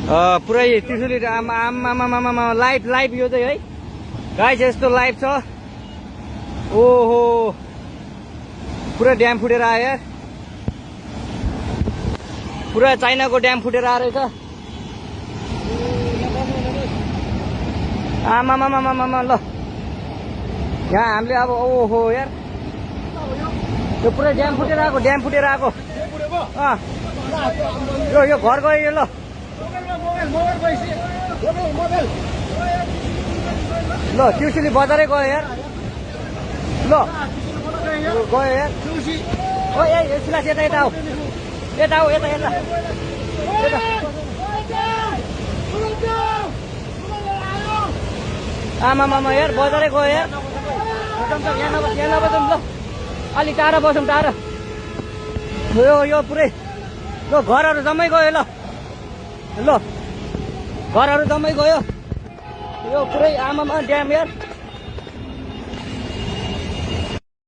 पुरै त्रिशुली आमा लाइभ यो चाहिँ है गाइस यस्तो लाइभ छ। ओहो पुरा ड्याम फुटेर आयो यार, पुरा चाइनाको ड्याम फुटेर आएर रहेछ। आमा ल यहाँ हामीले अब ओहो यार यो पुरै ड्याम फुटेर आएको यो घर गयो यो। ल ल त्रिशुली बजारै गयो यार। ल गयो यार। ओ ए सिलास यता आऊ यता आमा यार बजारै गयो यार। यहाँ नबसौँ ल, अलि टाढा बसौँ टाढा। यो पुरै ल घरहरू जम्मै गयो। ल घरहरू जम्मै गयो। यो पुरै आमामा ड्याम यार।